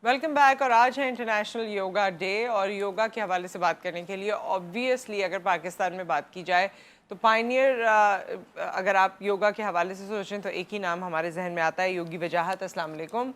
Welcome back. और आज है इंटरनेशनल योगा डे और योगा के हवाले से बात करने के लिए ऑब्वियसली अगर पाकिस्तान में बात की जाए तो पायनियर, अगर आप योगा के हवाले से सोचें तो एक ही नाम हमारे जहन में आता है, योगी वजाहत। अस्सलाम वालेकुम।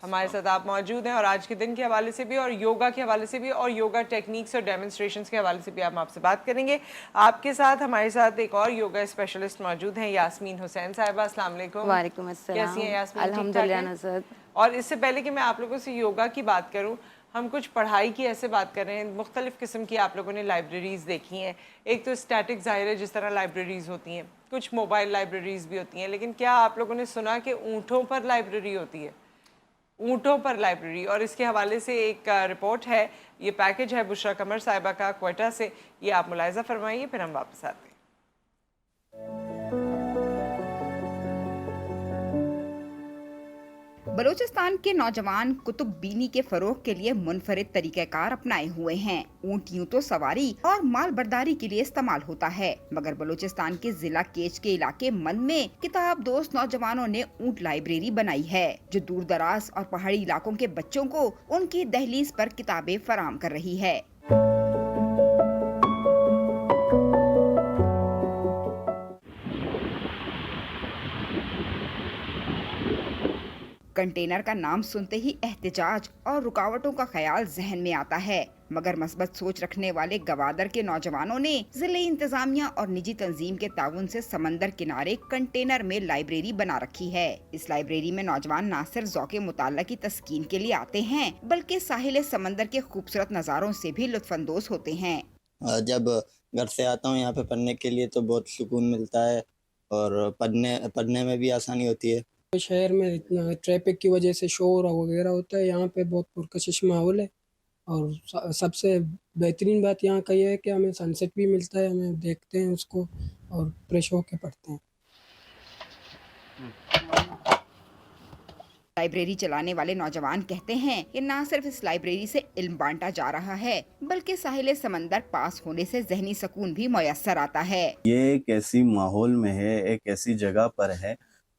हमारे साथ आप मौजूद हैं और आज के दिन के हवाले से भी और योगा के हवाले से भी और योगा टेक्निक्स और डेमोन्स्ट्रेशंस के हवाले से भी हम आपसे बात करेंगे। आपके साथ हमारे साथ एक और योगा स्पेशलिस्ट मौजूद हैं, यास्मीन हुसैन साहिबा। अस्सलाम वालेकुम। वालेकुम अस्सलाम। कैसी हैं यास्मीन? अल्हम्दुलिल्लाह नज़र। और इससे पहले कि मैं आप लोगों से योगा की बात करूं, हम कुछ पढ़ाई की ऐसे बात कर रहे हैं। मुख्तलिफ़ किस्म की आप लोगों ने लाइब्रेरीज़ देखी हैं। एक तो स्टैटिक ज़ाहिर है जिस तरह लाइब्रेरीज़ होती हैं, कुछ मोबाइल लाइब्रेरीज़ भी होती हैं, लेकिन क्या आप लोगों ने सुना कि ऊँटों पर लाइब्रेरी होती है? ऊँटों पर लाइब्रेरी। और इसके हवाले से एक रिपोर्ट है, ये पैकेज है बुशरा कमर साहिबा का क्वेटा से। ये आप मुलाहिज़ा फरमाइए, फिर हम वापस आते हैं। बलूचिस्तान के नौजवान कुतुब बीनी के फरोग के लिए मुनफरिद तरीक़ाकार अपनाए हुए हैं। ऊँट यूं तो सवारी और माल बर्दारी के लिए इस्तेमाल होता है, मगर बलूचिस्तान के जिला केच के इलाके मंद में किताब दोस्त नौजवानों ने ऊँट लाइब्रेरी बनाई है, जो दूर दराज और पहाड़ी इलाकों के बच्चों को उनकी दहलीज पर किताबें फराहम कर रही है। कंटेनर का नाम सुनते ही एहतिजाज और रुकावटों का ख्याल जहन में आता है, मगर मस्बत सोच रखने वाले गवादर के नौजवानों ने जिले इंतजामिया और निजी तंजीम के ताउन से समंदर किनारे कंटेनर में लाइब्रेरी बना रखी है। इस लाइब्रेरी में नौजवान न सिर्फ ज़ौक़े मुताला की तस्कीन के लिए आते हैं, बल्कि साहिल समंदर के खूबसूरत नज़ारों से भी लुत्फानंदोज होते हैं। जब घर से आता हूँ यहाँ पे पढ़ने के लिए तो बहुत सुकून मिलता है और पढ़ने में भी आसानी होती है। शहर में इतना ट्रैफिक की वजह से शोर वगैरह होता है, यहाँ पे बहुत पुरकशिश माहौल है। और सबसे बेहतरीन बात यहाँ का ये है कि हमें सनसेट भी मिलता है, हमें देखते हैं उसको और फ्रेश होके पढ़ते हैं। लाइब्रेरी चलाने वाले नौजवान कहते हैं कि न सिर्फ इस लाइब्रेरी से इल्म बांटा जा रहा है, बल्कि साहिल समंदर पास होने से जहनी सुकून भी मयसर आता है। ये एक ऐसी माहौल में है, एक ऐसी जगह पर है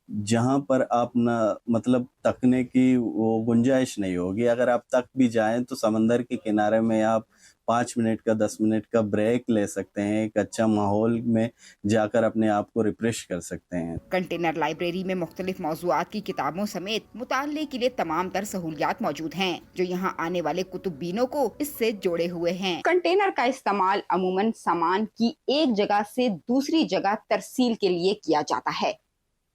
जहाँ पर आप न मतलब तकने की वो गुंजाइश नहीं होगी। अगर आप तक भी जाएं तो समंदर के किनारे में आप 5 मिनट का 10 मिनट का ब्रेक ले सकते हैं, एक अच्छा माहौल में जाकर अपने आप को रिफ्रेश कर सकते हैं। कंटेनर लाइब्रेरी में मुख्तलिफ मौज़ूआत की किताबों समेत मुताले के लिए तमाम तर सहूलियात मौजूद हैं, जो यहाँ आने वाले कुतुब्बीनों को इससे जोड़े हुए हैं। कंटेनर का इस्तेमाल अमूमन सामान की एक जगह से दूसरी जगह तरसील के लिए किया जाता है,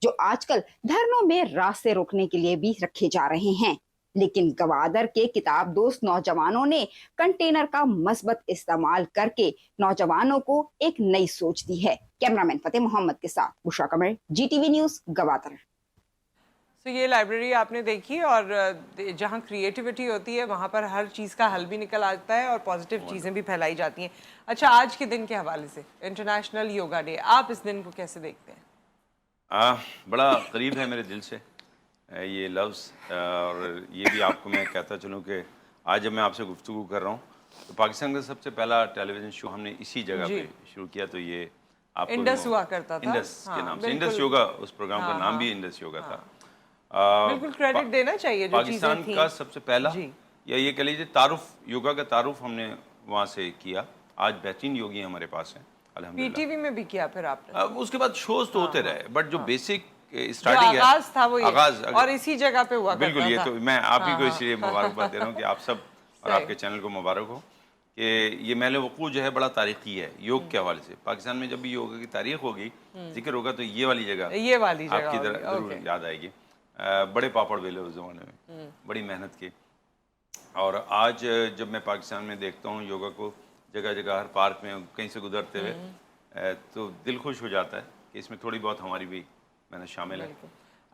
जो आजकल धरनों में रास्ते रोकने के लिए भी रखे जा रहे हैं। लेकिन गवादर के किताब दोस्त नौजवानों ने कंटेनर का मस्बत इस्तेमाल करके नौजवानों को एक नई सोच दी है। कैमरामैन फतेह मोहम्मद के साथ बुशरा कमर, GTV न्यूज़, गवादर। तो ये लाइब्रेरी आपने देखी और जहाँ क्रिएटिविटी होती है वहाँ पर हर चीज़ का हल भी निकल आता है और पॉजिटिव चीज़ें भी फैलाई जाती हैं। अच्छा, आज के दिन के हवाले से इंटरनेशनल योगा डे, आप इस दिन को कैसे देखते हैं? बड़ा करीब है मेरे दिल से ये लफ्ज़। और ये भी आपको मैं कहता चलूँ कि आज जब मैं आपसे गुफ्तगू कर रहा हूँ तो पाकिस्तान का सबसे पहला टेलीविज़न शो हमने इसी जगह पे शुरू किया। तो ये आपको इंडस हुआ करता था, इंडस के नाम से, इंडस योगा, उस प्रोग्राम का नाम भी इंडस योगा था। बिल्कुल क्रेडिट देना चाहिए जो पाकिस्तान का सबसे पहला, या ये कह लीजिए तारुफ, योगा का तारुफ हमने वहाँ से किया। आज बेहतरीन योगी हमारे पास हैं अल्हम्दुलिल्लाह। PTV में भी किया फिर आपने? उसके बाद शोज तो होते रहे, बट जो बेसिक स्टार्टिंग है, आगाज था वो आगाज और इसी जगह पे हुआ बिल्कुल। ये तो मैं आप ही को इसलिए मुबारकबाद दे रहा हूँ कि आप सब और आपके चैनल को मुबारक हो कि ये महल वक़ूफ़ जो है बड़ा तारीखी है योग के हवाले से। पाकिस्तान में जब भी योग की तारीख होगी, जिक्र होगा, तो ये वाली जगह आपकी तरह जरूर याद आएगी। बड़े पापड़ बेले उस ज़माने में, बड़ी मेहनत की। और आज जब मैं पाकिस्तान में देखता हूँ योगा को जगह जगह, हर पार्क में कहीं से गुजरते हुए, तो दिल खुश हो जाता है कि इसमें थोड़ी बहुत हमारी भी मेहनत शामिल है।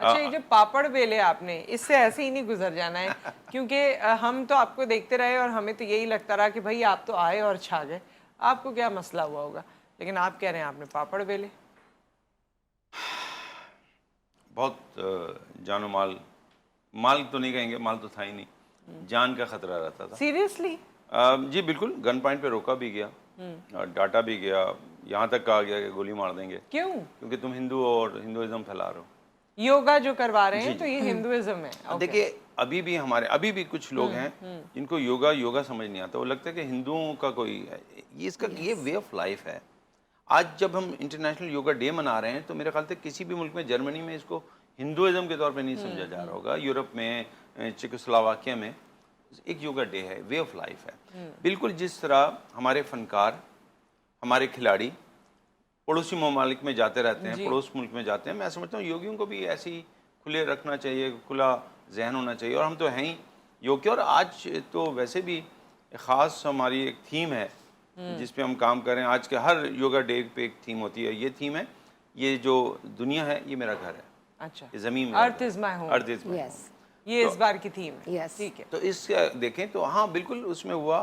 अच्छा, ये जो पापड़ बेले आपने, इससे ऐसे ही नहीं गुजर जाना है क्योंकि हम तो आपको देखते रहे और हमें तो यही लगता रहा कि भाई आप तो आए और छा गए, आपको क्या मसला हुआ होगा, लेकिन आप कह रहे हैं आपने पापड़ बेले। बहुत जानो माल, माल तो नहीं कहेंगे, माल तो था ही नहीं, जान का खतरा रहता था। सीरियसली? जी बिल्कुल, गन पॉइंट पे रोका भी गया, डाटा भी गया, यहाँ तक कहा गया कि गोली मार देंगे। क्यों? क्योंकि तुम हिंदू और हिंदुइज्म फैला रहे हो। योगा जो करवा रहे हैं तो ये हिंदुइज्म है। देखिए, अभी भी कुछ लोग हैं जिनको योगा समझ नहीं आता। वो लगता है कि हिंदुओं का कोई ये वे ऑफ लाइफ है। आज जब हम इंटरनेशनल योगा डे मना रहे हैं तो मेरे ख्याल से किसी भी मुल्क में, जर्मनी में इसको हिंदुइज्म के तौर पे नहीं समझा जा रहा होगा। यूरोप में, चेकोस्लोवाकिया में एक योगा डे है, वे ऑफ लाइफ है। बिल्कुल जिस तरह हमारे फनकार, हमारे खिलाड़ी पड़ोसी ममालिक में जाते रहते हैं, पड़ोस मुल्क में जाते हैं, मैं समझता हूँ योगियों को भी ऐसे ही खुले रखना चाहिए, खुला जहन होना चाहिए। और हम तो हैं ही योग के। और आज तो वैसे भी ख़ास हमारी एक थीम है जिस पे हम काम कर रहे हैं। आज के हर योगा डे पे एक थीम होती है। ये थीम है, ये जो दुनिया है ये मेरा घर है। अच्छा, ये ज़मीन earth is my home. Earth is my home, ये इस बार की थीम है। Yes. ठीक है। तो इस देखें तो हाँ बिल्कुल उसमें हुआ।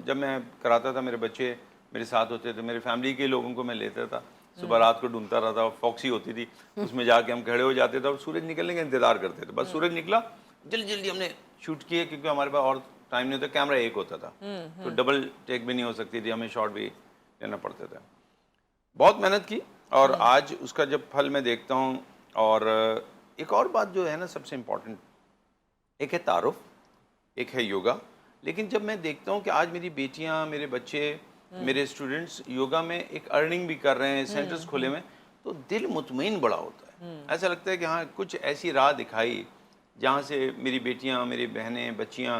जब मैं कराता था, मेरे बच्चे मेरे साथ होते थे, मेरे फैमिली के लोगों को मैं लेता था, सुबह रात को ढूंढता रहता, फॉक्सी होती थी, उसमें जाके हम खड़े हो जाते थे और सूरज निकलने का इंतजार करते थे। बस सूरज निकला, जल्दी जल्दी हमने शूट किए, क्योंकि हमारे पास और टाइम नहीं होता, कैमरा एक होता था तो डबल टेक भी नहीं हो सकती थी, हमें शॉट भी लेना पड़ता था। बहुत मेहनत की और आज उसका जब फल मैं देखता हूँ। और एक और बात जो है ना सबसे इम्पोर्टेंट, एक है तारुफ, एक है योगा। लेकिन जब मैं देखता हूँ कि आज मेरी बेटियाँ, मेरे बच्चे, मेरे स्टूडेंट्स योगा में एक अर्निंग भी कर रहे हैं, सेंटर्स खोले हुए, तो दिल मुतमईन बड़ा होता है। ऐसा लगता है कि हाँ कुछ ऐसी राह दिखाई जहाँ से मेरी बेटियाँ, मेरी बहनें, बच्चियाँ,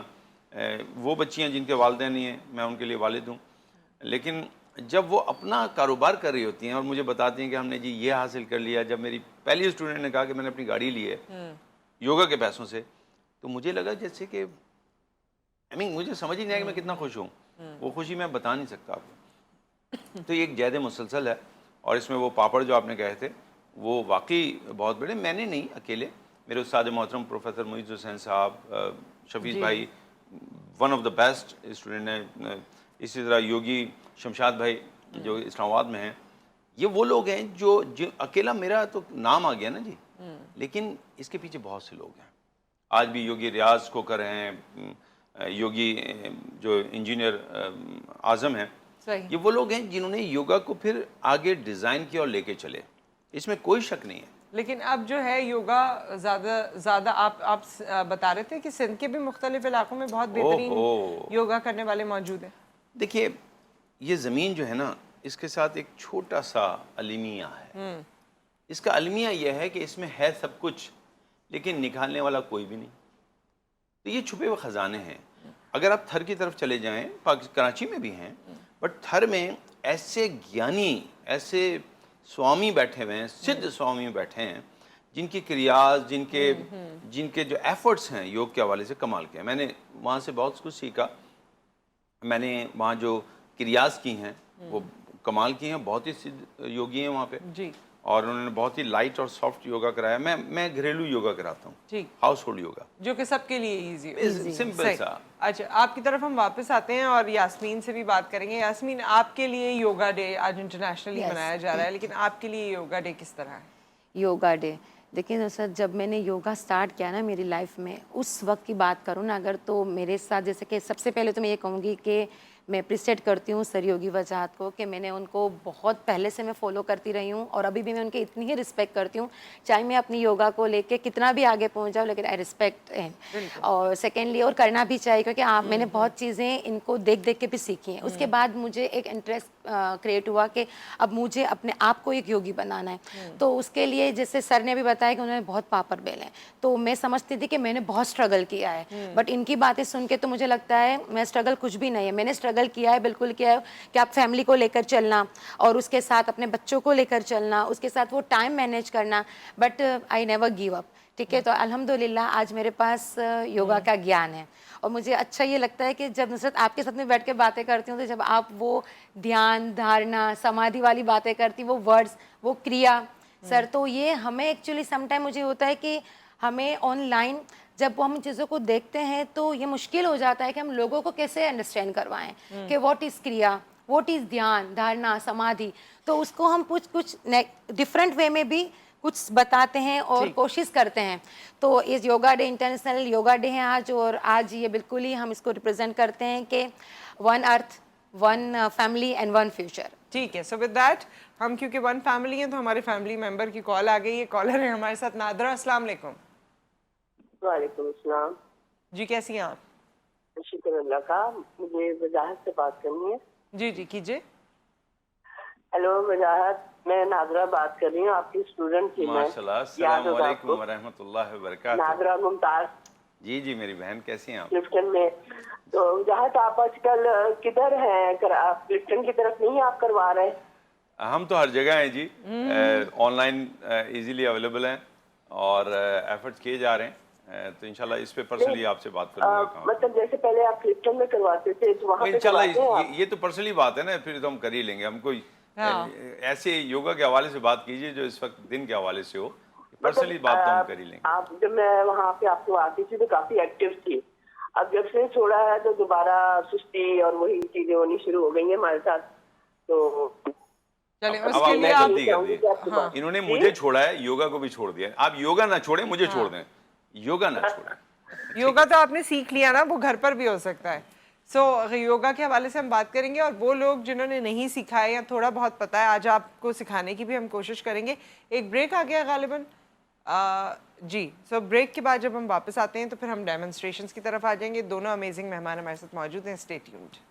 वो बच्चियाँ जिनके वालिदैन नहीं हैं, मैं उनके लिए वालिद हूँ, लेकिन जब वो अपना कारोबार कर रही होती हैं और मुझे बताती हैं कि हमने जी ये हासिल कर लिया। जब मेरी पहली स्टूडेंट ने कहा कि मैंने अपनी गाड़ी ली है योगा के पैसों से, तो मुझे लगा जैसे कि मुझे समझ ही नहीं आया कि मैं कितना खुश हूँ। वो खुशी मैं बता नहीं सकता आपको। तो ये एक जैद मुसलसल है। और इसमें वो पापड़ जो आपने कहे थे वो वाकई बहुत बड़े, मैंने नहीं अकेले, मेरे उस्ताद मोहतरम प्रोफेसर मुईज़ हुसैन साहब, शफीज़ भाई one of the best student हैं, इसी तरह योगी शमशाद भाई जो इस्लामाबाद में हैं, ये वो लोग हैं जो अकेला मेरा तो नाम आ गया ना जी, लेकिन इसके पीछे बहुत से लोग हैं। आज भी योगी रियाज को कर रहे हैं, योगी जो इंजीनियर आज़म हैं, ये वो लोग हैं जिन्होंने योगा को फिर आगे डिज़ाइन किया और लेके चले, इसमें कोई शक नहीं है। लेकिन अब जो है योगा ज़्यादा आप बता रहे थे कि सिंध के भी मुख्तलिफ इलाकों में बहुत बेहतरीन योगा करने वाले मौजूद हैं। देखिए ये ज़मीन जो है ना, इसके साथ एक छोटा सा अलमिया है। इसका अलमिया यह है कि इसमें है सब कुछ, लेकिन निकालने वाला कोई भी नहीं। तो ये छुपे हुए ख़जाने हैं। अगर आप थर की तरफ चले जाएं, कराची में भी हैं, बट थर में ऐसे ज्ञानी, ऐसे स्वामी बैठे हुए हैं, सिद्ध स्वामी बैठे हैं, जिनकी क्रियाज, जिनके जो एफर्ट्स हैं योग के हवाले से कमाल के हैं। मैंने वहाँ से बहुत कुछ सीखा। मैंने वहाँ जो क्रियाज की हैं वो कमाल की हैं, बहुत ही सिद्ध योगी हैं वहाँ पे जी, और उन्होंने बहुत ही लाइट और सॉफ्ट योगा कराया। मैं घरेलू योगा कराता हूँ, ठीक, हाउस होल्ड योगा, जो कि सबके लिए इजी है, सिंपल सा। अच्छा, आपकी तरफ हम वापस आते हैं और यास्मीन से भी बात करेंगे। यास्मीन, आपके लिए योगा डे आज इंटरनेशनली मनाया जा रहा है, लेकिन आपके लिए योगा डे किस तरह है? योगा डे, देखिए ना सर, जब मैंने योगा स्टार्ट किया ना मेरी लाइफ में, उस वक्त की बात करूँ ना अगर, तो मेरे साथ जैसे कि सबसे पहले तो मैं ये कहूँगी कि मैं अप्रिशिएट करती हूँ सर योगी वजाहत को कि मैंने उनको बहुत पहले से मैं फॉलो करती रही हूँ और अभी भी मैं उनकी इतनी ही रिस्पेक्ट करती हूँ, चाहे मैं अपनी योगा को लेके कितना भी आगे पहुँच जाऊँ, लेकिन आई रिस्पेक्ट है। और सेकेंडली, और करना भी चाहिए, क्योंकि मैंने बहुत चीज़ें इनको देख देख के भी सीखी हैं। उसके बाद मुझे एक इंटरेस्ट क्रिएट हुआ कि अब मुझे अपने आप को एक योगी बनाना है। तो उसके लिए जैसे सर ने भी बताया कि उन्होंने बहुत पापड़ बेले हैं, तो मैं समझती थी कि मैंने बहुत स्ट्रगल किया है, बट इनकी बातें सुन के तो मुझे लगता है मैं स्ट्रगल कुछ भी नहीं है। मैंने स्ट्रगल किया है, बिल्कुल किया है, कि आप फैमिली को लेकर चलना और उसके साथ अपने बच्चों को लेकर चलना, उसके साथ वो टाइम मैनेज करना, but I never give up. ठीक है, तो अल्हम्दुलिल्लाह आज मेरे पास योगा का ज्ञान है। और मुझे अच्छा ये लगता है कि जब नुसरत आपके साथ में बैठ के बातें करती हूँ, तो जब आप वो ध्यान, धारणा, समाधि वाली बातें करती, वो वर्ड्स, वो क्रिया सर, तो ये हमें एक्चुअली समटाइम मुझे होता है कि हमें ऑनलाइन जब हम चीज़ों को देखते हैं तो ये मुश्किल हो जाता है कि हम लोगों को कैसे अंडरस्टैंड करवाएं कि व्हाट इज़ क्रिया, व्हाट इज़ ध्यान, धारणा, समाधि। तो उसको हम कुछ डिफरेंट वे में भी कुछ बताते हैं और कोशिश करते हैं। तो इस yoga day, international yoga day है आज, और आज ये बिल्कुल ही हम इसको रिप्रेजेंट करते हैं कि one earth, one family and one future. ठीक है, सो विद दैट हम क्योंकि वन फैमिली हैं तो हमारे फैमिली मेंबर की कॉल आ गई है। कॉलर है हमारे साथ नादरा। अस्सलाम वालेकुम। वालेकुम अस्सलाम। जी कैसी हैं आप? शुक्र अल्लाह का। मुझे वजाहत से बात करनी है। जी जी कीजिए। हेलो वजाहत, मैं नादरा बात कर रही हूँ, आपकी स्टूडेंट थी मैं। माशाल्लाह, याद अस्सलाम होगा वालेकुम आपको? वरहमतुल्लाहि वबरकातुहू। नादरा मुमताज जी जी मेरी बहन, कैसी हैं आप? क्लिफ्टन में। तो वजाहत, आप आजकल किधर हैं? आप क्लिफ्टन की तरफ नहीं आप करवा रहे? हम तो हर जगह हैं जी, ऑनलाइन इजीली अवेलेबल हैं और एफर्ट्स किए जा रहे हैं। तो इंशाल्लाह इस पे पर्सनली आपसे बात करूंगा। मतलब जैसे पहले आप क्लिफ्टन में करवाते थे तो वहाँ पे इंशाल्लाह करवाते हैं आप? ये तो पर्सनली बात है ना, फिर तो हम कर ही लेंगे। हम कोई हाँ। ऐसे योगा के हवाले से बात कीजिए जो इस वक्त दिन के हवाले से हो, पर्सनली बात तो हम कर ही लेंगे। आप जब मैं वहाँ पे आपको आती थी तो काफी एक्टिव थी। अब जब से छोड़ा है तो दोबारा सुस्ती और वही चीजें होनी शुरू हो गई है हमारे साथ। तो चलिए अब उसके लिए आपने आप गलती कर दी। हाँ। इन्होंने मुझे छोड़ा है, योगा को भी छोड़ दिया है। आप योगा ना छोड़ें, मुझे छोड़ दें, योगा ना छोड़ें। योगा तो आपने सीख लिया ना, वो घर पर भी हो सकता है। योगा के हवाले से हम बात करेंगे और वो लोग जिन्होंने नहीं सीखा है या थोड़ा बहुत पता है, आज आपको सिखाने की भी हम कोशिश करेंगे। एक ब्रेक आ गया गालिबन। जी, ब्रेक के बाद जब हम वापस आते हैं तो फिर हम डेमोन्स्ट्रेशंस की तरफ आ जाएंगे। दोनों अमेजिंग मेहमान हमारे साथ मौजूद हैं, स्टे ट्यून्ड।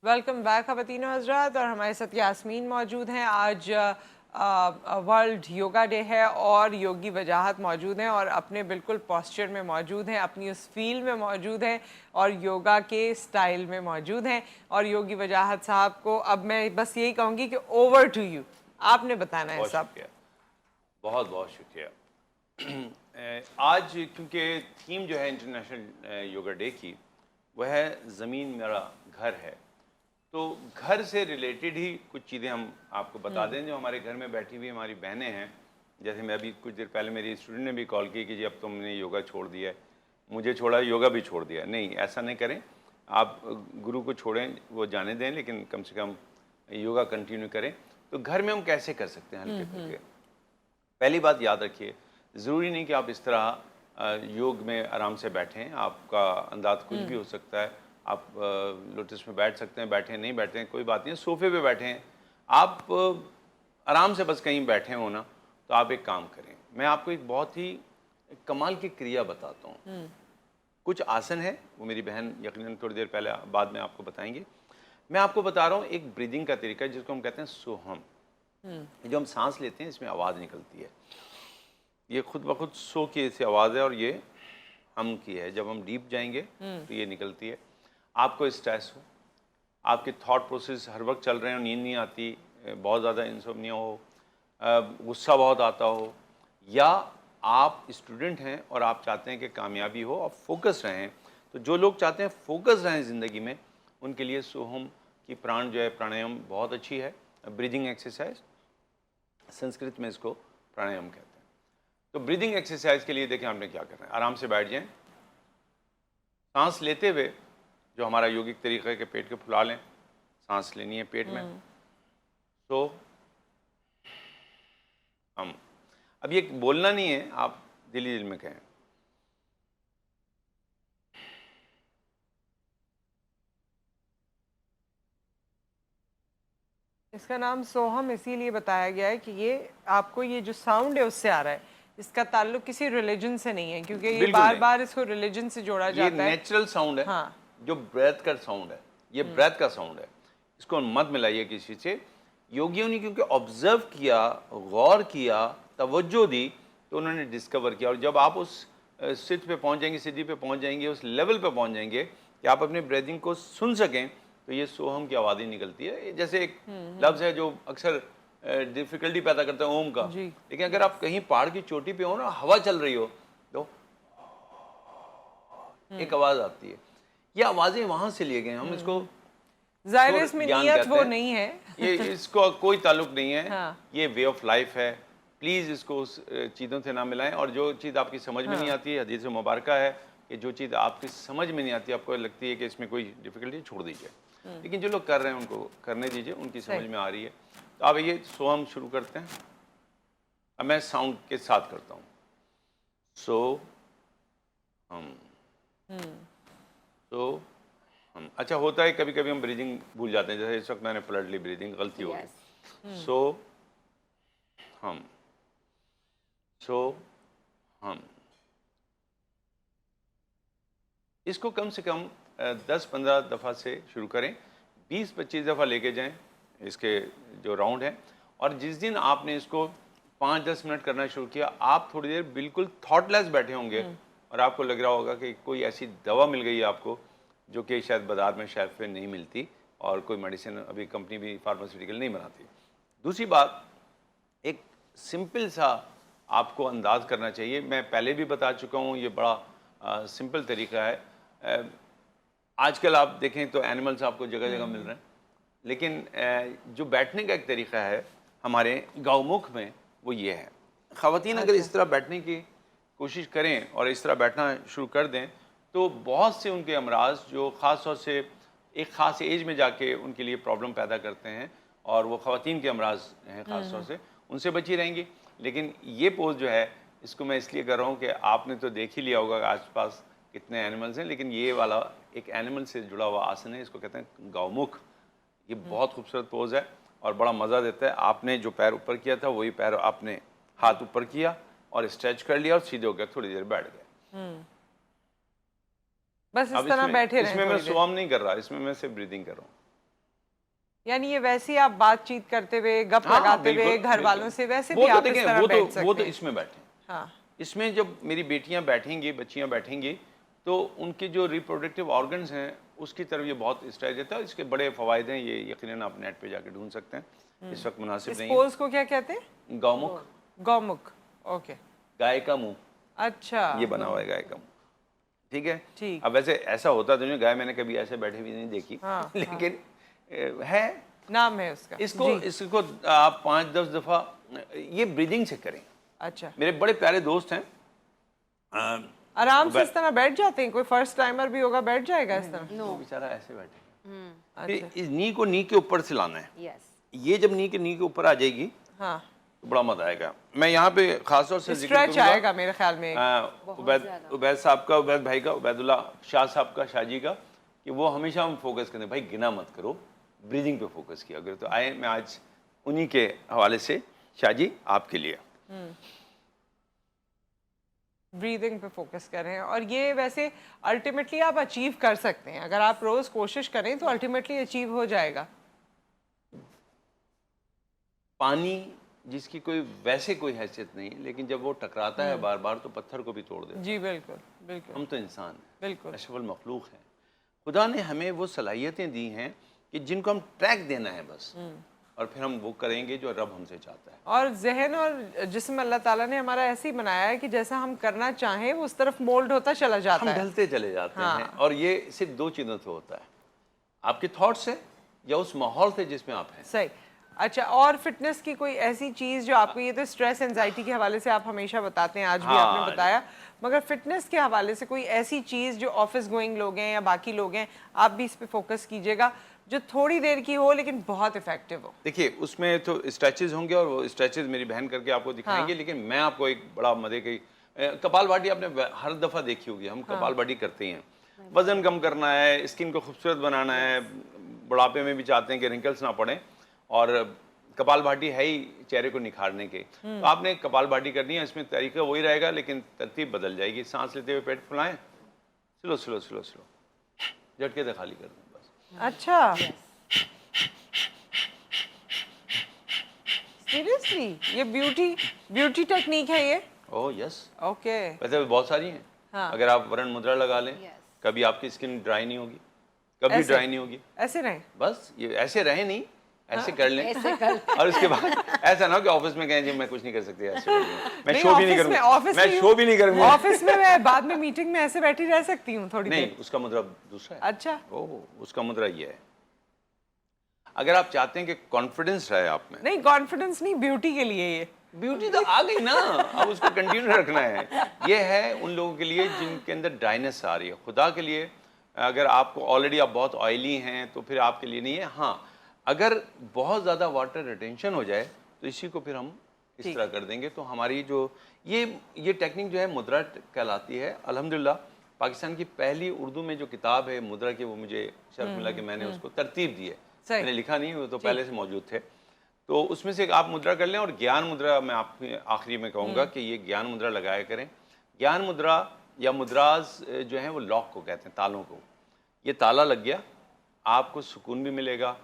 वेलकम बैक ख़वातीन और हज़रात, और हमारे साथ यास्मीन मौजूद हैं। आज वर्ल्ड योगा डे है और योगी वजाहत मौजूद हैं और अपने बिल्कुल पोस्चर में मौजूद हैं, अपनी उस फील्ड में मौजूद हैं और योगा के स्टाइल में मौजूद हैं। और योगी वजाहत साहब को अब मैं बस यही कहूँगी कि ओवर टू यू, आपने बताना है सब। बहुत बहुत शुक्रिया। आज क्योंकि थीम जो है इंटरनेशनल योगा डे की, वह है ज़मीन मेरा घर है, तो घर से रिलेटेड ही कुछ चीज़ें हम आपको बता दें जो हमारे घर में बैठी हुई हमारी बहनें हैं। जैसे मैं अभी कुछ देर पहले मेरी स्टूडेंट ने भी कॉल की कि जी अब तुमने योगा छोड़ दिया है, मुझे छोड़ा, योगा भी छोड़ दिया। नहीं, ऐसा नहीं करें। आप गुरु को छोड़ें, वो जाने दें, लेकिन कम से कम योगा कंटिन्यू करें। तो घर में हम कैसे कर सकते हैं हल्के फुल्के? पहली बात याद रखिए, ज़रूरी नहीं कि आप इस तरह योग में आराम से बैठें। आपका अंदाज कुछ भी हो सकता है। आप लोटस में बैठ सकते हैं, बैठे नहीं बैठे हैं कोई बात नहीं, सोफे पे बैठे हैं, आप आराम से बस कहीं बैठे हो ना, तो आप एक काम करें। मैं आपको एक बहुत ही कमाल की क्रिया बताता हूँ। कुछ आसन है, वो मेरी बहन यकीनन थोड़ी देर पहले बाद में आपको बताएंगे। मैं आपको बता रहा हूँ एक ब्रीदिंग का तरीका है जिसको हम कहते हैं सोहम। जो हम सांस लेते हैं इसमें आवाज़ निकलती है, ये खुद ब खुद सो की ऐसी आवाज़ है और ये हम की है। जब हम डीप जाएंगे तो ये निकलती है। आपको स्ट्रेस हो, आपके थॉट प्रोसेस हर वक्त चल रहे हो, नींद नहीं आती, बहुत ज़्यादा इंसोम्निया हो, गुस्सा बहुत आता हो, या आप स्टूडेंट हैं और आप चाहते हैं कि कामयाबी हो और फोकस रहें, तो जो लोग चाहते हैं फोकस रहें ज़िंदगी में, उनके लिए सोहम की प्राण जो है प्राणायाम बहुत अच्छी है। ब्रीदिंग एक्सरसाइज, संस्कृत में इसको प्राणायाम कहते हैं। तो ब्रीदिंग एक्सरसाइज के लिए देखें आपने क्या करना है। आराम से बैठ जाएं, सांस लेते हुए जो हमारा यौगिक तरीका है कि पेट को फुला लें, सांस लेनी है पेट में। तो हम अब ये बोलना नहीं है, आप दिल ही दिल में कहें। इसका नाम सोहम इसीलिए बताया गया है कि ये आपको ये जो साउंड है उससे आ रहा है, इसका ताल्लुक किसी रिलीजन से नहीं है, क्योंकि ये बार बार इसको रिलीजन से जोड़ा जाता है। नेचुरल साउंड है। हाँ। जो ब्रेथ का साउंड है, ये ब्रेथ का साउंड है, इसको मत मिलाइए किसी से। योगियों ने क्योंकि ऑब्जर्व किया, गौर किया, तवज्जो दी, तो उन्होंने डिस्कवर किया। और जब आप उस सिद्ध पे पहुंच जाएंगे, सिद्धि पे पहुंच जाएंगे, उस लेवल पे पहुंच जाएंगे कि आप अपने ब्रीदिंग को सुन सकें, तो ये सोहम की आवाज़ ही निकलती है। जैसे एक लफ्ज़ है जो अक्सर डिफ़िकल्टी पैदा करता है, ओम का। लेकिन अगर आप कहीं पहाड़ की चोटी पे हो ना, हवा चल रही हो, तो एक आवाज़ आती है। ये आवाज़ें वहाँ से लिए गए, हम इसको ज़ाहिर इसमें नियत वो नहीं है, ये इसको कोई ताल्लुक नहीं है। हाँ। ये वे ऑफ लाइफ है। प्लीज़ इसको उस चीज़ों से ना मिलाएं। और जो चीज़ आपकी समझ में नहीं आती है, हदीस मुबारक है कि जो चीज़ आपकी समझ में नहीं आती, आपको लगती है कि इसमें कोई डिफ़िकल्टी, छोड़ दीजिए। लेकिन जो लोग कर रहे हैं उनको करने दीजिए, उनकी समझ में आ रही है। तो आप ये सोहम शुरू करते हैं। अब मैं साउंड के साथ करता हूँ। सो हम, तो हम। अच्छा, होता है कभी कभी हम ब्रीदिंग भूल जाते हैं, जैसे इस वक्त मैंने पलट ली, ब्रीदिंग गलती हो गई। सो हम, सो हम। इसको कम से कम 10-15 दफ़ा से शुरू करें, 20-25 दफ़ा लेके जाएं इसके जो राउंड है। और जिस दिन आपने इसको 5-10 मिनट करना शुरू किया, आप थोड़ी देर बिल्कुल थॉटलेस बैठे होंगे और आपको लग रहा होगा कि कोई ऐसी दवा मिल गई है आपको जो कि शायद बाज़ार में शेल्फ पे नहीं मिलती और कोई मेडिसिन अभी कंपनी भी फार्मास्यूटिकल नहीं बनाती। दूसरी बात, एक सिंपल सा आपको अंदाज करना चाहिए। मैं पहले भी बता चुका हूँ, ये बड़ा सिंपल तरीका है। आजकल आप देखें तो एनिमल्स आपको जगह जगह मिल रहे हैं, लेकिन जो बैठने का एक तरीका है हमारे गौमुख में, वो ये है। ख़वातीन अगर इस तरह बैठने की कोशिश करें और इस तरह बैठना शुरू कर दें तो बहुत से उनके अमराज जो ख़ास तौर से एक ख़ास एज में जाके उनके लिए प्रॉब्लम पैदा करते हैं, और वो ख़वातीन के अमराज हैं ख़ास तौर से, उनसे बची रहेंगी। लेकिन ये पोज जो है, इसको मैं इसलिए कर रहा हूँ कि आपने तो देख ही लिया होगा आसपास कितने एनिमल्स हैं, लेकिन ये वाला एक एनिमल से जुड़ा हुआ आसन है, इसको कहते हैं गौमुख। ये बहुत खूबसूरत पोज है और बड़ा मज़ा देता है। आपने जो पैर ऊपर किया था वही पैर आपने हाथ ऊपर किया और स्ट्रेच कर लिया और सीधे हो गया, थोड़ी देर बैठ गए। बस इस तरह बैठे रहें। इसमें मैं स्वाम नहीं कर रहा, इसमें मैं सिर्फ ब्रीदिंग कर रहा हूँ। यानी ये वैसे ही आप बातचीत करते हुए, गप लगाते हुए घर वालों से, वैसे भी आप इस तरह बैठ सकते हैं। वो तो इसमें बैठे। हाँ, इसमें जब मेरी बेटियां बैठेंगी, बच्चियां बैठेंगी, तो उनके जो रिप्रोडक्टिव ऑर्गन्स हैं उसकी तरफ ये बहुत स्ट्रेच देता है। इसके बड़े फ़वाइद हैं, ये यकीनन आप नेट पे जाके ढूंढ सकते हैं। इस वक्त मुनासिब नहीं है। पोज को क्या कहते हैं? गौमुख। गौमुख, ओके। गाय का मुंह, अच्छा, ये बना हुआ है गाय का मुंह, ठीक है। ठीक। अब वैसे ऐसा होता तो नहीं, गाय मैंने कभी ऐसे बैठे हुए नहीं देखी। हाँ, लेकिन है, नाम है उसका। इसको आप 5-10 दफ़ा ये ब्रीदिंग से करें। अच्छा, मेरे बड़े प्यारे दोस्त हैं, आराम से इस तरह बैठ जाते हैं? कोई फर्स्ट टाइमर भी होगा बैठ जाएगा इस तरह? वो बेचारा ऐसे बैठे। अच्छा, इस नी को नी के ऊपर से लाना है। यस, ये जब नी के ऊपर आ जाएगी हाँ, तो बड़ा मजा आएगा। मैं यहाँ पे खास तौर से जिक्र स्ट्रेच करूंगा, आएगा मेरे ख्याल में। उबैद साहब का, उबैद भाई का, उबैदुल्ला शाह साहब का, शाहजी का, कि वो हमेशा हम फोकस करते हैं, भाई गिना मत करो, ब्रीदिंग पे फोकस किया करो। तो आए, मैं आज उन्हीं के हवाले से शाहजी आपके लिए ब्रीदिंग पे फोकस करें। और ये वैसे अल्टीमेटली आप अचीव कर सकते हैं, अगर आप रोज कोशिश करें तो अल्टीमेटली अचीव हो जाएगा। पानी जिसकी कोई वैसे कोई हैसियत नहीं, लेकिन जब वो टकराता है बार बार तो पत्थर को भी तोड़ देता है। जी बिल्कुल बिल्कुल, हम तो इंसान हैं, बिल्कुल अशरफुल मखलूक हैं। खुदा ने हमें वो सलाहियतें दी हैं कि जिनको हम ट्रैक देना है बस, और फिर हम वो करेंगे जो रब हमसे चाहता है। और जहन और जिस्म अल्लाह ताला ने हमारा ऐसे ही बनाया है कि जैसा हम करना चाहें वो उस तरफ मोल्ड होता चला जाता हम है। ढलते चले जाते हाँ। हैं, और ये सिर्फ 2 चीज़ों से होता है, आपके थॉट से या उस माहौल से जिसमें आप हैं। सही। अच्छा, और फिटनेस की कोई ऐसी चीज़ जो आपको, ये तो स्ट्रेस एंजाइटी के हवाले से आप हमेशा बताते हैं, आज भी हाँ, आपने बताया, मगर फिटनेस के हवाले से कोई ऐसी चीज़ जो ऑफिस गोइंग लोग हैं या बाकी लोग हैं, आप भी इस पे फोकस कीजिएगा, जो थोड़ी देर की हो लेकिन बहुत इफेक्टिव हो। देखिए, उसमें तो स्ट्रेचेज होंगे और वो स्ट्रेचेज मेरी बहन करके आपको दिखाएंगे। हाँ। लेकिन मैं आपको एक बड़ा मजे की कपालभाटी आपने हर दफ़ा देखी होगी, हम कपालभाटी करते ही हैं। वजन कम करना है, स्किन को खूबसूरत बनाना है, बुढ़ापे में भी चाहते हैं कि रिंकल्स ना पड़े, और कपालभाटी है ही चेहरे को निखारने के। तो आपने कपालभाटी करनी है, इसमें तरीका वही रहेगा लेकिन तरतीब बदल जाएगी। सांस लेते हुए पेट फुलाएं, स्लो स्लो स्लो स्लो, झटके से खाली कर दें बस। अच्छा, सीरियसली ये ब्यूटी टेक्निक है ये? Oh yes, okay. वैसे बहुत सारी हैं। हाँ। अगर आप वरण मुद्रा लगा लें, कभी आपकी स्किन ड्राई नहीं होगी, कभी ऐसे? ड्राई नहीं होगी। ऐसे रहे? बस ये ऐसे रहे नहीं, ऐसे कर लें। ऐसे कर और उसके बाद ऐसा ना हो कि ऑफिस में कहें जी मैं कुछ नहीं कर सकती, ऐसे मैं नहीं, शो भी नहीं ऑफिस में- करूंगा, ऑफिस मैं में शो भी नहीं करूंगा। ऑफिस में मैं बाद में मीटिंग में ऐसे बैठी रह सकती हूँ थोड़ी नहीं, देर? उसका मुद्रा दूसरा है। अच्छा, ओह, उसका मुद्रा ये है। अगर आप चाहते हैं कि कॉन्फिडेंस रहे आप में, नहीं कॉन्फिडेंस नहीं, ब्यूटी के लिए ये। ब्यूटी तो आ गई ना, अब उसको कंटिन्यू रखना है। ये है उन लोगों के लिए जिनके अंदर ड्राइनेस आ रही है। खुदा के लिए, अगर आपको ऑलरेडी आप बहुत ऑयली हैं तो फिर आपके लिए नहीं है। हाँ, अगर बहुत ज़्यादा वाटर रिटेंशन हो जाए तो इसी को फिर हम इस तरह कर देंगे। तो हमारी जो ये टेक्निक जो है मुद्रा कहलाती है। अल्हम्दुलिल्लाह पाकिस्तान की पहली उर्दू में जो किताब है मुद्रा की, वो मुझे शर्फ मिला कि मैंने उसको तरतीब दी है, मैंने लिखा नहीं, वो तो पहले से मौजूद थे। तो उसमें से आप मुद्रा कर लें। और ज्ञान मुद्रा मैं आपके आखिरी में कहूँगा कि ये ज्ञान मुद्रा लगाया करें। ज्ञान मुद्रा या मुद्राज जो हैं वो लॉक को कहते हैं, तालों को। ये ताला लग गया, आपको सुकून भी मिलेगा।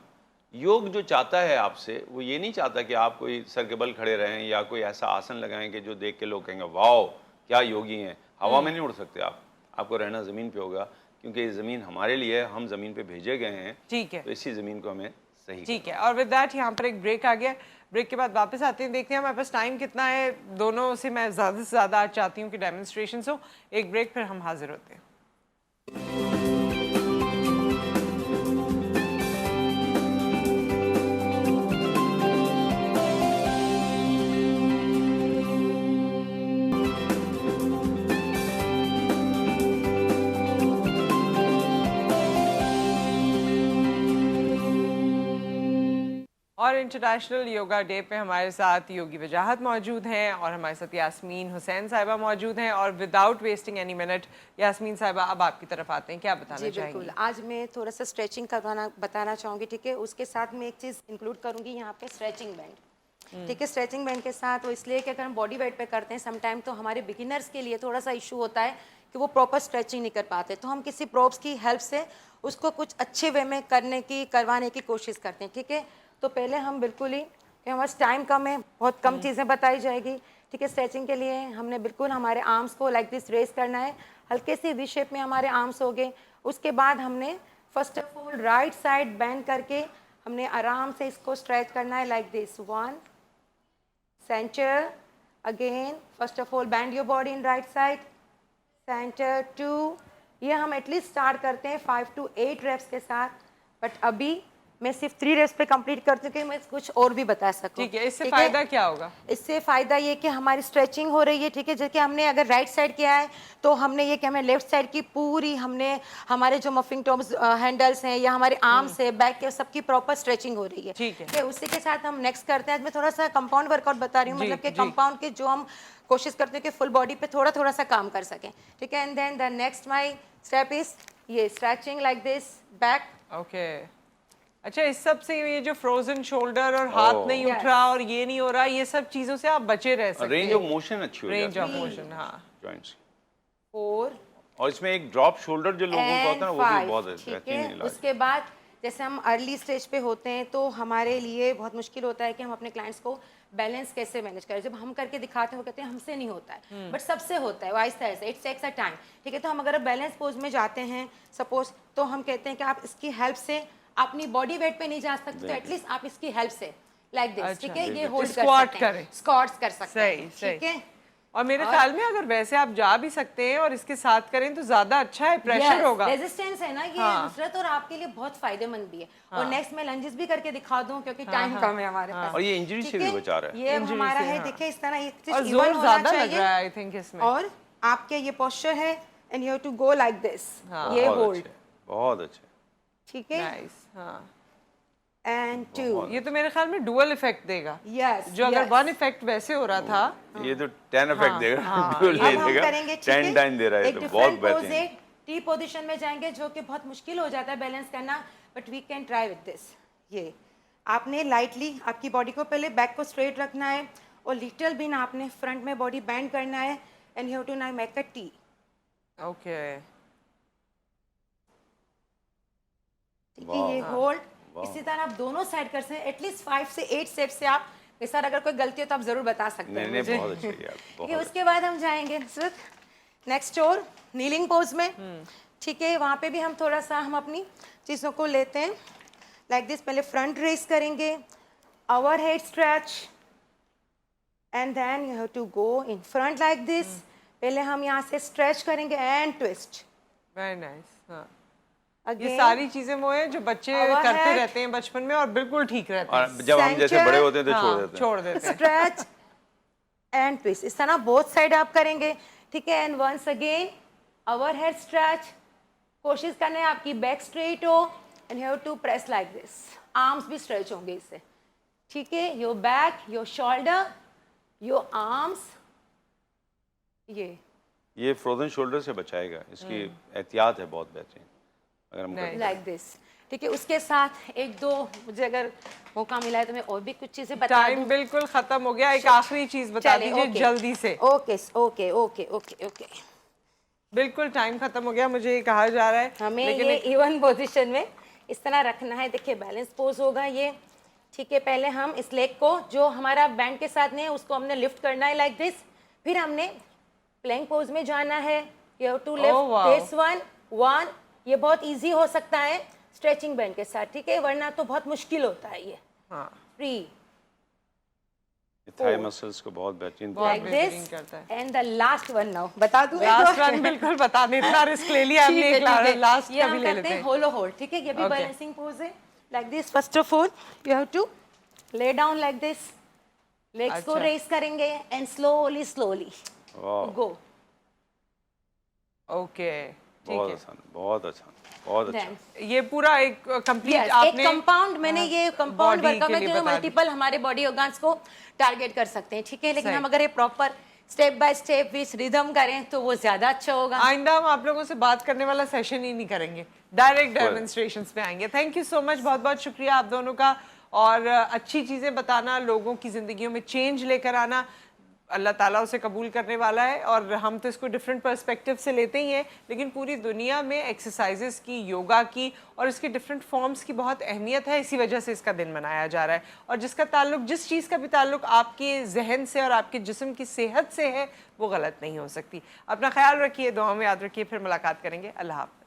योग जो चाहता है आपसे, वो ये नहीं चाहता कि आप कोई सर के बल खड़े रहें या कोई ऐसा आसन लगाएं कि जो देख के लोग कहेंगे वाओ क्या योगी हैं। हवा में नहीं उड़ सकते आपको रहना ज़मीन पे होगा, क्योंकि ये ज़मीन हमारे लिए है, हम ज़मीन पे भेजे गए हैं। ठीक है, तो इसी ज़मीन को हमें सही ठीक है। और विद दैट यहाँ पर एक ब्रेक आ गया। ब्रेक के बाद वापस आते हैं, देखते हैं हमारे पास टाइम कितना है। दोनों से मैं ज़्यादा से ज़्यादा आज चाहती हूँ कि डेमोन्स्ट्रेशन हो। एक ब्रेक, फिर हम हाजिर होते हैं। और इंटरनेशनल योगा डे पे हमारे साथ योगी वजाहत मौजूद हैं और हमारे साथ यास्मीन हुसैन साहिबा मौजूद हैं। और without wasting any minute, Yasmeen साहिबा अब आपकी तरफ आते हैं, क्या बताना जी चाहेंगी? बिल्कुल, आज मैं थोड़ा सा स्ट्रेचिंग करवाना बताना चाहूँगी, ठीक है। उसके साथ मैं एक चीज़ इंक्लूड करूँगी यहाँ पे, स्ट्रेचिंग बैंड, ठीक है। स्ट्रेचिंग बैंड के साथ वो इसलिए कि अगर हम बॉडी वेट पे करते हैं समटाइम, तो हमारे बिगिनर्स के लिए थोड़ा सा इशू होता है कि वो प्रॉपर स्ट्रेचिंग नहीं कर पाते, तो हम किसी प्रोप्स की हेल्प से उसको कुछ अच्छे वे में करवाने की कोशिश करते हैं, ठीक है। तो पहले हम बिल्कुल ही, कि हमारे टाइम कम है, बहुत कम चीज़ें बताई जाएगी, ठीक है। स्ट्रेचिंग के लिए हमने बिल्कुल हमारे आर्म्स को लाइक दिस रेस करना है, हल्के से वी शेप में हमारे आर्म्स हो गए। उसके बाद हमने first of all right side bend करके हमने आराम से इसको स्ट्रेच करना है like this. 1 centre, again first of all band your body in right side, centre 2। ये हम एटलीस्ट स्टार्ट करते हैं 5 to 8 रेप्स के साथ, बट अभी मैं सिर्फ 3 रेप्स पे कंप्लीट करती हूँ कि मैं कुछ और भी बता सकूँ। ठीक है, इससे फ़ायदा क्या होगा? इससे फ़ायदा ये कि हमारी स्ट्रेचिंग हो रही है, ठीक है। जैसे हमने अगर राइट साइड किया है तो हमने ये कि हमें लेफ्ट साइड की पूरी, हमने हमारे जो मफिंग टॉप्स हैंडल्स हैं या हमारे आर्म्स है, बैक के, सबकी प्रॉपर स्ट्रेचिंग हो रही है, ठीक है। उसी के साथ हम नेक्स्ट करते हैं। आज मैं थोड़ा सा कंपाउंड वर्कआउट बता रही हूँ, मतलब कि कंपाउंड के जो हम कोशिश करते हैं कि फुल बॉडी पे थोड़ा थोड़ा सा काम कर सकें, ठीक है। And then the next my step is ये stretching like this back. Okay, अच्छा, इस सब से ये जो फ्रोजन शोल्डर और हाथ नहीं उठ रहा और ये नहीं हो रहा, ये सब चीजों से आप बचे रह सकते हैं। रेंज ऑफ मोशन अच्छी हो जाती है, रेंज ऑफ मोशन, हाँ, जॉइंट्स। 4 और इसमें एक ड्रॉप शोल्डर जो लोगों को होता है ना, वो भी बहुत बेहतरीन इलाज है। उसके बाद जैसे हम अर्ली स्टेज पे होते हैं तो हमारे लिए बहुत मुश्किल होता है कि हम अपने क्लाइंट्स को बैलेंस कैसे मैनेज करें। जब हम करके दिखाते हैं वो कहते हैं हमसे नहीं होता है, बट सबसे होता है, वो Aahista Aahista, it's takes a time, ठीक है। तो हम अगर बैलेंस पोज में जाते हैं सपोज, तो हम कहते हैं कि आप इसकी हेल्प से अपनी बॉडी वेट पे नहीं जा सकते, तो एटलीस्ट आप इसकी हेल्प से लाइक दिस, ठीक है, ये होल्ड स्क्वाट करें, स्क्वाट्स कर सकते हैं, सही, ठीक है। और मेरे ख्याल में अगर वैसे आप जा भी सकते हैं और इसके साथ करें तो ज्यादा अच्छा है, प्रेशर होगा, रेजिस्टेंस है ना ये, नुसरत, और आपके लिए बहुत फायदेमंद भी है। और नेक्स्ट मैं लंजेस भी करके दिखा दूं क्योंकि टाइम कम है हमारे पास। और ये इंजरी से भी बचा रहा है, ये हमारा है, देखिए इस तरह, ये और जोर ज्यादा लग रहा है आई थिंक इसमें। और आपके ये पोस्चर है and you have to go like this, ये होल्ड, बहुत अच्छा, ठीक है। नाइस, हाँ। एंड 2, ये तो मेरे ख्याल में डुअल इफेक्ट देगा। यस, जो अगर 1 इफेक्ट वैसे हो रहा था, ये तो 10 इफेक्ट देगा, अब हम करेंगे, ठीक है, 10 टाइम दे रहा है, तो बहुत बेहतरीन। टी पोजीशन में जाएंगे जो कि बहुत मुश्किल हो जाता है बैलेंस करना, but we can try with this. ये आपने लाइटली आपकी बॉडी को पहले बैक को स्ट्रेट रखना है और लिटिल बिन आपने फ्रंट में बॉडी बैंड करना है and you have to now make a T. Okay, ठीक है, ये होल्ड, इसी तरह आप दोनों साइड कर सकते हैं। एटलीस्ट 5 से 8 स्टेप से आप, इस तरह अगर कोई गलती हो तो आप जरूर बता सकते हैं मुझे। बहुत अच्छा किया, ठीक है, उसके बाद हम जाएंगे नेक्स्ट और नीलिंग पोज में, ठीक है। वहाँ पे भी हम थोड़ा सा हम अपनी चीज़ों को लेते हैं लाइक दिस। पहले फ्रंट रेस करेंगे, our head stretch and then you have to go in front like this. पहले हम यहाँ से स्ट्रेच करेंगे एंड ट्विस्ट, वेरी नाइस, हाँ। ये सारी चीजें वो हैं जो बच्चे करते रहते हैं बचपन में और बिल्कुल ठीक रहते हैं, और जब हम जैसे बड़े होते हैं तो छोड़ देते हैं, स्ट्रेच एंड ट्विस्ट। इस तरह बोथ साइड आप करेंगे, ठीक है। And once again our head stretch, कोशिश करना है आपकी बैक स्ट्रेट हो and you have to press like this. Arms भी स्ट्रेच होंगे इससे, ठीक है। Your back, your shoulder, your arms, ये फ्रोजन शोल्डर से बचाएगा, इसकी एहतियात है बहुत बेहतरीन अगर हम करें। लाइक दिस, ठीक है। उसके साथ एक दो, मुझे अगर मौका मिला है तो मैं और भी कुछ चीजें बता टाइम दूं। बिल्कुल खत्म हो गया, एक आखिरी चीज बता चले, दीजिए ओके। जल्दी से। Okay okay okay okay okay, बिल्कुल टाइम खत्म हो गया, मुझे ये कहा जा रहा है हमें लेकिन ये इवन पोजीशन में इस तरह रखना है। देखिए बैलेंस पोज होगा ये, ठीक है। पहले हम इस लेग को जो हमारा बैंड के साथ नहीं है उसको हमने लिफ्ट करना है लाइक दिस, फिर हमने प्लैंक पोज में जाना है। You have to lift wow. This one, ये बहुत इजी हो सकता है स्ट्रेचिंग बैंड के साथ, ठीक है, वरना तो बहुत मुश्किल होता है ये। हाँ, फ्री थाई मसल्स को बहुत बेहतरीन लाइक बेहतरीन दिस करता है। And the last one now बता दूं। लास्ट वन बिल्कुल बता दें, इतना रिस्क ले लिया हमने, एक लास्ट ये का हम भी ले करते लेते हैं हैं। होलो होल्ड, ठीक है। ये भी Okay. बैलेंसिंग पोज है like this. First of all you have to lay down like this, legs को अच्छा। रेस करेंगे एंड स्लोली स्लोली वाह, गो। ओके, ठीक बहुत है। आसान, बहुत आसान, बहुत अच्छा। देन ये पूरा एक कंप्लीट एक आपने कंपाउंड, मैंने ये कंपाउंड body वर्कआउट के में लिए जो बता दी। मल्टीपल हमारे बॉडी ऑर्गन्स को टारगेट कर सकते हैं, ठीक है। लेकिन सही। हम अगर ये proper step by step with rhythm करें तो वो ज्यादा अच्छा होगा। आइंदा हम आप लोगों से बात करने वाला सेशन ही नहीं करेंगे, डायरेक्ट डेमोन्स्ट्रेशंस पे आएंगे। थैंक यू सो मच, बहुत बहुत शुक्रिया आप दोनों का। और अच्छी चीज़ें बताना, लोगों की ज़िंदगियों में चेंज लेकर आना, अल्लाह ताला उसे कबूल करने वाला है। और हम तो इसको डिफरेंट पर्सपेक्टिव से लेते ही हैं, लेकिन पूरी दुनिया में एक्सरसाइजेस की, योगा की और इसके डिफरेंट फॉर्म्स की बहुत अहमियत है। इसी वजह से इसका दिन मनाया जा रहा है। और जिसका ताल्लुक, जिस चीज़ का भी ताल्लुक आपके जहन से और आपके जिस्म की सेहत से है, वो गलत नहीं हो सकती। अपना ख्याल रखिए, दुआ में याद रखिए, फिर मुलाकात करेंगे। अल्लाह हाफ़िज़।